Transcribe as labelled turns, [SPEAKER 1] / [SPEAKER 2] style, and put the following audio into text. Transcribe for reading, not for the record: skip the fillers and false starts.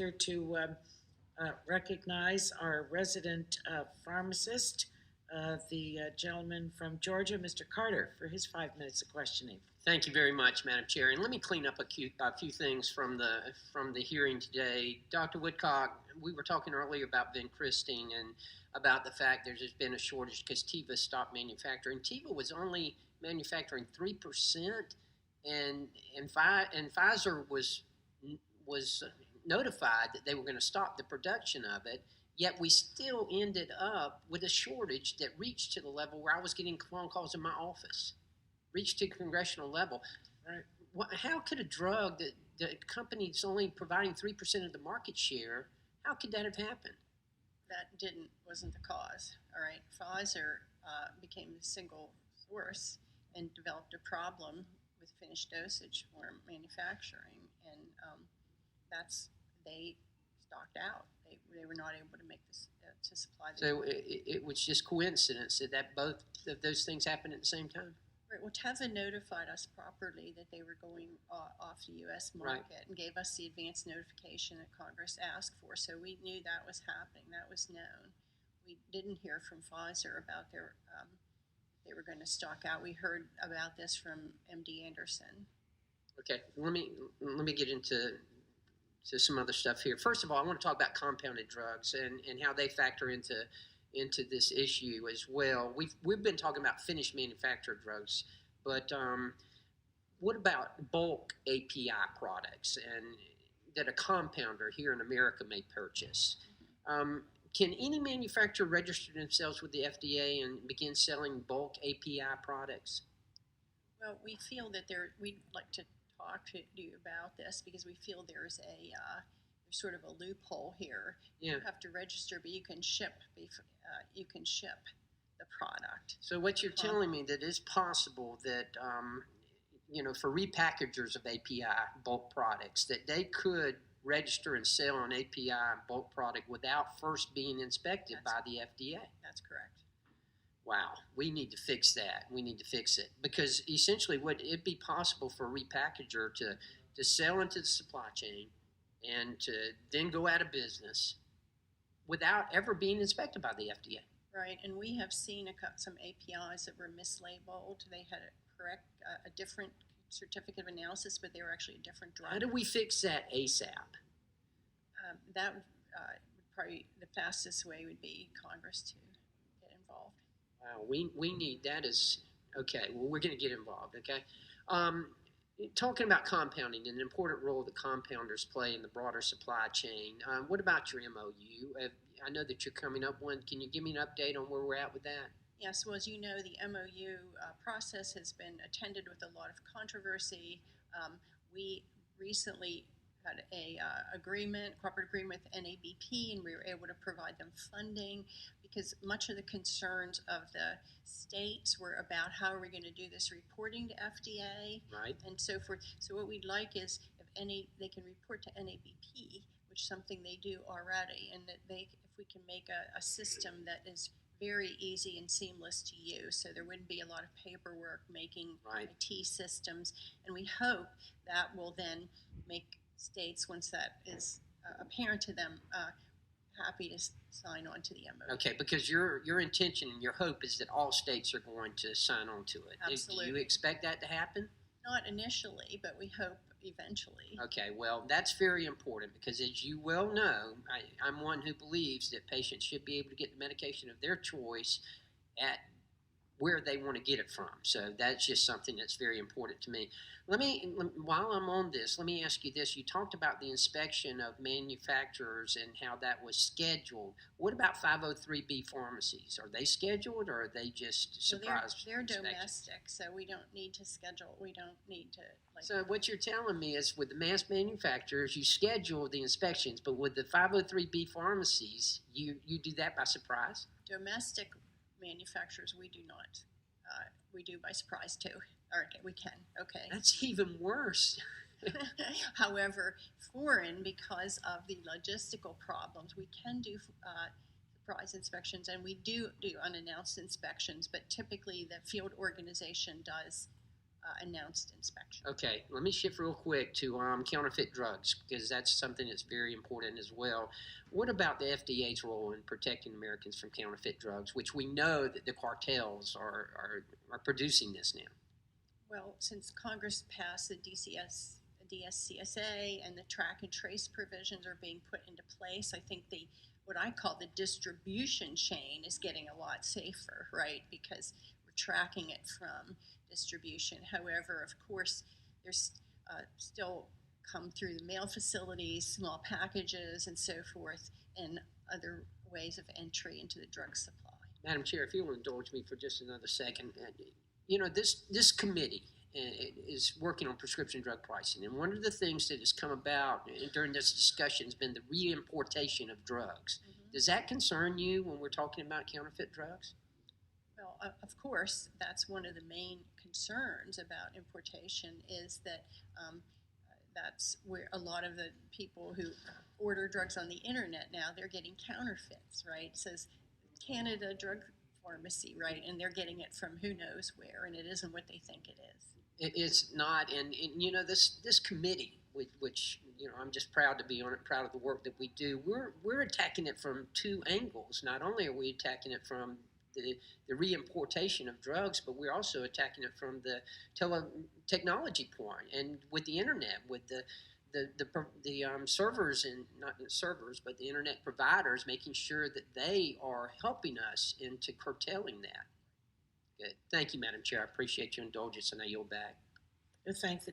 [SPEAKER 1] Here to recognize our resident pharmacist, the gentleman from Georgia, Mr. Carter, for his 5 minutes of questioning.
[SPEAKER 2] Thank you very much, Madam Chair. And let me clean up a few things from the hearing today. Dr. Woodcock, we were talking earlier about vincristine and about the fact there's just been a shortage because Teva stopped manufacturing. Teva was only manufacturing 3%, and Pfizer was notified that they were going to stop the production of it. Yet we still ended up with a shortage that reached to the level where I was getting phone calls in my office, reached to congressional level. How could a drug that the company's only providing 3% of the market share, how could that have happened?
[SPEAKER 3] That wasn't the cause. All right, Pfizer became the single source and developed a problem with finished dosage for manufacturing, and they stocked out. They were not able to make this to supply.
[SPEAKER 2] So it was just coincidence that both of those things happened at the same time.
[SPEAKER 3] Right. Well, Teva notified us properly that they were going off the U.S. market and gave us the advance notification that Congress asked for. So we knew that was happening. That was known. We didn't hear from Pfizer about they were going to stock out. We heard about this from MD Anderson.
[SPEAKER 2] Okay, let me get into some other stuff here. First of all, I want to talk about compounded drugs and how they factor into this issue as well. We've been talking about finished manufactured drugs, but what about bulk API products and that a compounder here in America may purchase? Can any manufacturer register themselves with the FDA and begin selling bulk API products?
[SPEAKER 3] Well, we feel that we'd like to talk to you about this because we feel there's there's sort of a loophole here.
[SPEAKER 2] Yeah.
[SPEAKER 3] You have to register, but you can ship the product.
[SPEAKER 2] So what you're telling me that it's possible that for repackagers of API bulk products that they could register and sell an API bulk product without first being inspected by the FDA.
[SPEAKER 3] That's correct.
[SPEAKER 2] Wow, we need to fix that. We need to fix it because essentially would it be possible for a repackager to sell into the supply chain and to then go out of business without ever being inspected by the FDA?
[SPEAKER 3] Right, and we have seen some APIs that were mislabeled. They had a different certificate of analysis, but they were actually a different drug.
[SPEAKER 2] How do we fix that ASAP?
[SPEAKER 3] That would probably the fastest way would be Congress to get involved.
[SPEAKER 2] Wow, we need that is okay. Well, we're going to get involved. Okay, talking about compounding and the important role that compounders play in the broader supply chain. What about your MOU? I know that you're coming up one. Can you give me an update on where we're at with that?
[SPEAKER 3] Yes, well, as you know, the MOU process has been attended with a lot of controversy. We recently had a corporate agreement with NABP, and we were able to provide them funding because much of the concerns of the states were about how are we going to do this reporting to FDA,
[SPEAKER 2] right,
[SPEAKER 3] and so forth. So what we'd like is if they can report to NABP, which is something they do already, and that if we can make a system that is very easy and seamless to use, so there wouldn't be a lot of paperwork making IT systems, and we hope that will then make states, once that is apparent to them, happy to sign on to the MOU.
[SPEAKER 2] Okay, because your intention and your hope is that all states are going to sign on to it.
[SPEAKER 3] Absolutely.
[SPEAKER 2] Do you expect that to happen?
[SPEAKER 3] Not initially, but we hope eventually.
[SPEAKER 2] Okay, well, that's very important because as you well know, I'm one who believes that patients should be able to get the medication of their choice at where they want to get it from. So that's just something that's very important to me. While I'm on this, let me ask you this. You talked about the inspection of manufacturers and how that was scheduled. What about 503B pharmacies? Are they scheduled or are they just surprise?
[SPEAKER 3] They're domestic, so we don't need to schedule. We don't need to.
[SPEAKER 2] So what you're telling me is with the mass manufacturers, you schedule the inspections, but with the 503B pharmacies, you do that by surprise?
[SPEAKER 3] Domestic manufacturers, we do not. We do by surprise too. Okay, we can. Okay.
[SPEAKER 2] That's even worse.
[SPEAKER 3] However, foreign, because of the logistical problems, we can do surprise inspections, and we do unannounced inspections, but typically the field organization does announced inspection.
[SPEAKER 2] Okay, let me shift real quick to counterfeit drugs because that's something that's very important as well. What about the FDA's role in protecting Americans from counterfeit drugs, which we know that the cartels are producing this now?
[SPEAKER 3] Well, since Congress passed the DSCSA and the track and trace provisions are being put into place, I think what I call the distribution chain is getting a lot safer, right? Because we're tracking it from distribution. However, of course, there's still come through the mail facilities, small packages, and so forth, and other ways of entry into the drug supply.
[SPEAKER 2] Madam Chair, if you'll indulge me for just another second, this committee is working on prescription drug pricing, and one of the things that has come about during this discussion has been the reimportation of drugs.
[SPEAKER 3] Mm-hmm.
[SPEAKER 2] Does that concern you when we're talking about counterfeit drugs?
[SPEAKER 3] Well, of course, that's one of the main concerns about importation is that that's where a lot of the people who order drugs on the internet now, they're getting counterfeits, right? It says Canada Drug Pharmacy, right? And they're getting it from who knows where, and it isn't what they think it is.
[SPEAKER 2] It's not, and this committee, which I'm just proud to be on it, proud of the work that we do. We're attacking it from two angles. Not only are we attacking it from the reimportation of drugs, but we're also attacking it from the technology point and with the internet, with the servers and not the servers, but the internet providers, making sure that they are helping us into curtailing that. Good. Thank you, Madam Chair. I appreciate your indulgence, and I yield back.
[SPEAKER 1] I thank the